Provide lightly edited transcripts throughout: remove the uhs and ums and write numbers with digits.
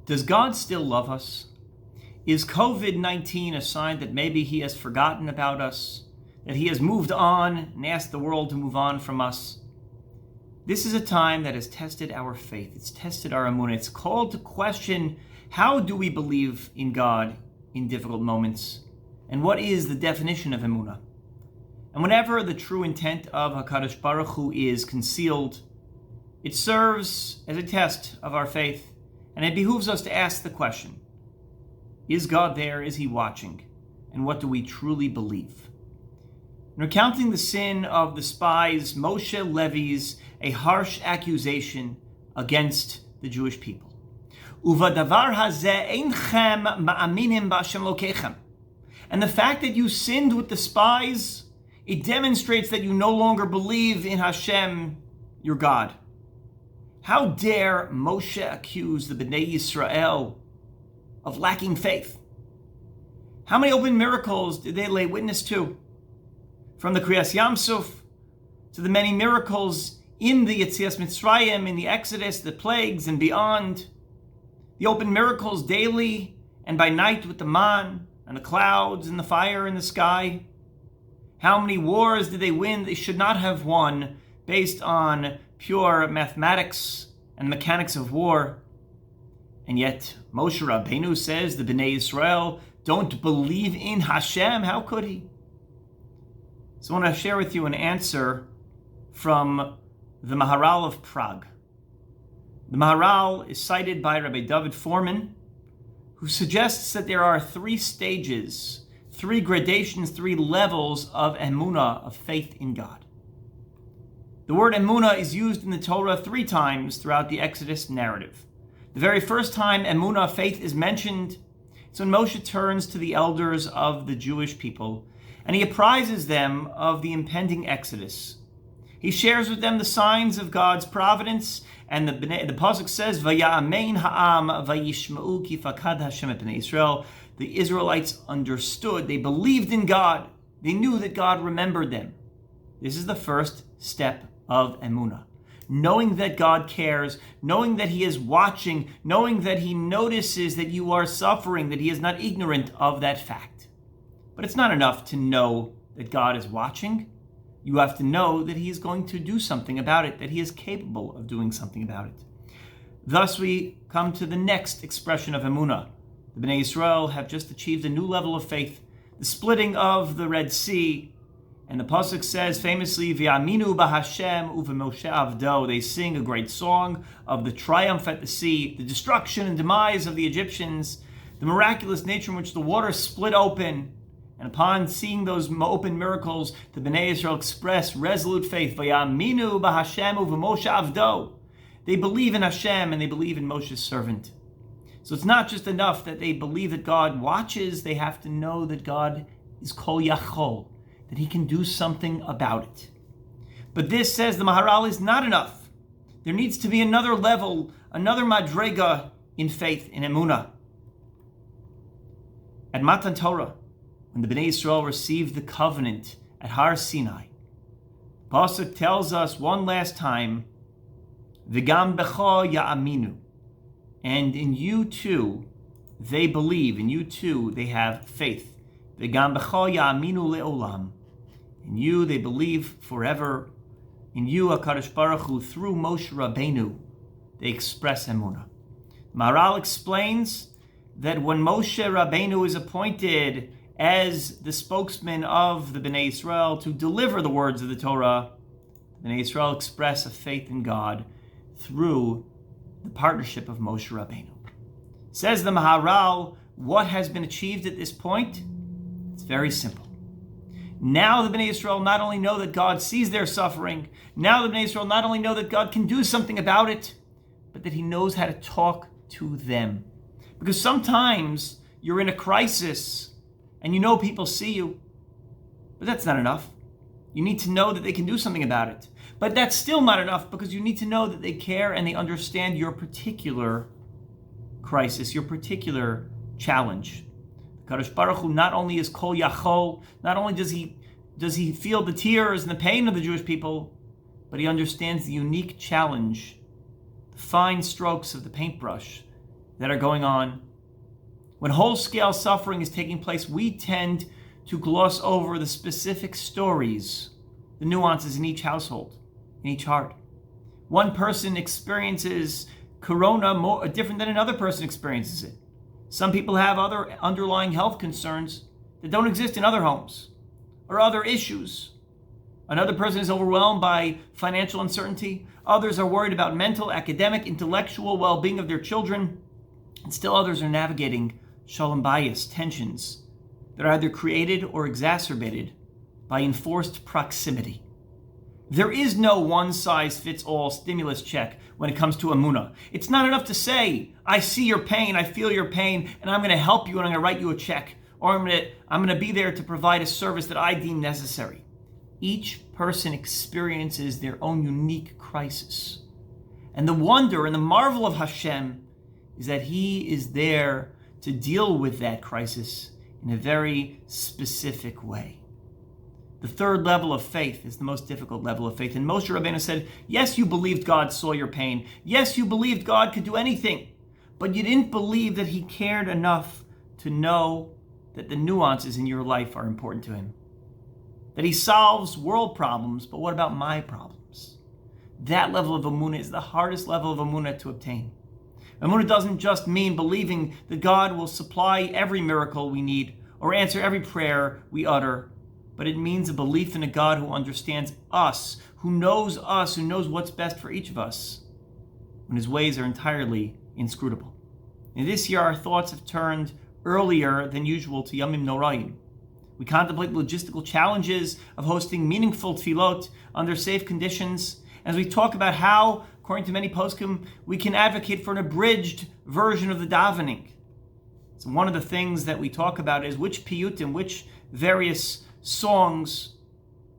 Does God still love us? Is COVID-19 a sign that maybe he has forgotten about us, that he has moved on and asked the world to move on from us? This is a time that has tested our faith. It's tested our emunah. It's called to question, how do we believe in God in difficult moments? And what is the definition of emunah? And whenever the true intent of HaKadosh Baruch Hu is concealed, it serves as a test of our faith. And it behooves us to ask the question, is God there? Is he watching? And what do we truly believe? In recounting the sin of the spies, Moshe levies a harsh accusation against the Jewish people. Uvadavar hazeh einchem ma'aminim b'Hashem lokechem. And the fact that you sinned with the spies, it demonstrates that you no longer believe in Hashem, your God. How dare Moshe accuse the Bnei Yisrael of lacking faith? How many open miracles did they lay witness to? From the Kriyas Yamsuf to the many miracles in the Yetzias Mitzrayim, in the Exodus, the plagues, and beyond. The open miracles daily and by night with the man and the clouds and the fire in the sky. How many wars did they win they should not have won based on pure mathematics and mechanics of war? And yet Moshe Rabbeinu says the Bnei Yisrael don't believe in Hashem. How could he? So I want to share with you an answer from the Maharal of Prague. The Maharal is cited by Rabbi David Foreman, who suggests that there are 3 stages, 3 gradations, 3 levels of emunah, of faith in God. The word emunah is used in the Torah 3 times throughout the Exodus narrative. The very first time emunah, faith, is mentioned, it's when Moshe turns to the elders of the Jewish people and he apprises them of the impending Exodus. He shares with them the signs of God's providence, and the pasuk says, "Vaya'amein ha'am vayishma'u ki fakad Hashem et bnei Yisrael." The Israelites understood, they believed in God, they knew that God remembered them. This is the first step of emunah. Knowing that God cares, knowing that he is watching, knowing that he notices that you are suffering, that he is not ignorant of that fact. But it's not enough to know that God is watching. You have to know that he is going to do something about it, that he is capable of doing something about it. Thus we come to the next expression of emunah. The Bnei Yisrael have just achieved a new level of faith, the splitting of the Red Sea. And the pasuk says famously, "V'aminu b'Hashem u'v'Moshe avdo." They sing a great song of the triumph at the sea, the destruction and demise of the Egyptians, the miraculous nature in which the water split open. And upon seeing those open miracles, the Bnei Yisrael express resolute faith. V'yaminu b'Hashem u'v'Moshe avdo. They believe in Hashem and they believe in Moshe's servant. So it's not just enough that they believe that God watches. They have to know that God is kol yachol, that he can do something about it. But this, says the Maharal, is not enough. There needs to be another level, another madrega in faith, in emunah. At Matan Torah, when the Bnei Yisrael received the covenant at Har Sinai, pasuk tells us one last time, "V'gam becho ya'aminu," and in you too they believe, in you too they have faith. "V'gam becho ya'aminu le'olam," in you they believe forever. In you, HaKadosh Baruch Hu, through Moshe Rabbeinu, they express emunah. Maharal explains that when Moshe Rabbeinu is appointed as the spokesman of the Bnei Yisrael to deliver the words of the Torah, the Bnei Yisrael express a faith in God through the partnership of Moshe Rabbeinu. Says the Maharal, what has been achieved at this point? It's very simple. Now the Bnei Yisrael not only know that God sees their suffering, now the Bnei Yisrael not only know that God can do something about it, but that he knows how to talk to them. Because sometimes you're in a crisis and you know people see you, but that's not enough. You need to know that they can do something about it. But that's still not enough, because you need to know that they care and they understand your particular crisis, your particular challenge. Kadosh Baruch Hu not only is kol yachol, not only does he feel the tears and the pain of the Jewish people, but he understands the unique challenge, the fine strokes of the paintbrush that are going on. When whole-scale suffering is taking place, we tend to gloss over the specific stories, the nuances in each household, in each heart. One person experiences corona more different than another person experiences it. Some people have other underlying health concerns that don't exist in other homes, or other issues. Another person is overwhelmed by financial uncertainty. Others are worried about mental, academic, intellectual well-being of their children. And still others are navigating shalom bayis, tensions that are either created or exacerbated by enforced proximity. There is no one-size-fits-all stimulus check when it comes to emunah. It's not enough to say, I see your pain, I feel your pain, and I'm going to help you and I'm going to write you a check, or I'm going to be there to provide a service that I deem necessary. Each person experiences their own unique crisis. And the wonder and the marvel of Hashem is that He is there to deal with that crisis in a very specific way. The third level of faith is the most difficult level of faith. And Moshe Rabbeinu said, yes, you believed God saw your pain. Yes, you believed God could do anything. But you didn't believe that He cared enough to know that the nuances in your life are important to Him. That He solves world problems, but what about my problems? That level of emunah is the hardest level of emunah to obtain. Emunah doesn't just mean believing that God will supply every miracle we need or answer every prayer we utter, but it means a belief in a God who understands us, who knows what's best for each of us, when His ways are entirely inscrutable. And this year our thoughts have turned earlier than usual to Yamim Noraim. We contemplate the logistical challenges of hosting meaningful tefillot under safe conditions, as we talk about how, according to many poskim, we can advocate for an abridged version of the davening. So one of the things that we talk about is which piyutim, which various songs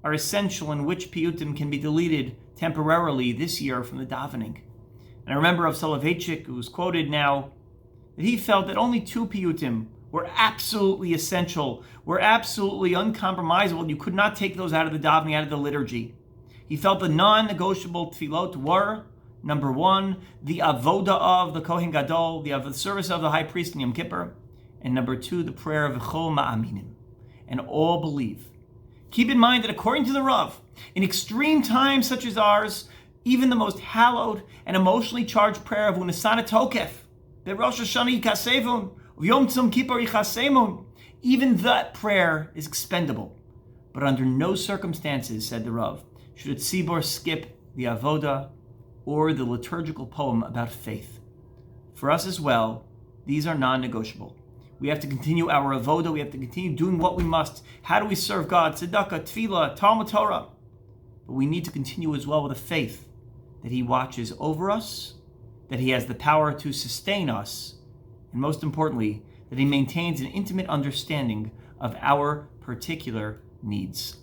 are essential and which piyutim can be deleted temporarily this year from the davening. And I remember of Soloveitchik, who was quoted now, that he felt that only 2 piyutim were absolutely essential, were absolutely uncompromisable. You could not take those out of the davening, out of the liturgy. He felt the non-negotiable tefillot were, number 1, the avoda of the Kohen Gadol, the service of the high priest in Yom Kippur, and number 2, the prayer of V'chol Ma'aminim, and all believe. Keep in mind that according to the Rav, in extreme times such as ours, even the most hallowed and emotionally charged prayer of Unesana Tokef, Be'Rosh Hashanah Yikasevun, Yom Tzom Kippur Yichasemun, even that prayer is expendable. But under no circumstances, said the Rav, should a tzibor skip the avoda or the liturgical poem about faith. For us as well, these are non-negotiable. We have to continue our avoda. We have to continue doing what we must. How do we serve God? Tzedakah, tefillah, Talmud Torah. But we need to continue as well with a faith that He watches over us, that He has the power to sustain us, and most importantly, that He maintains an intimate understanding of our particular needs.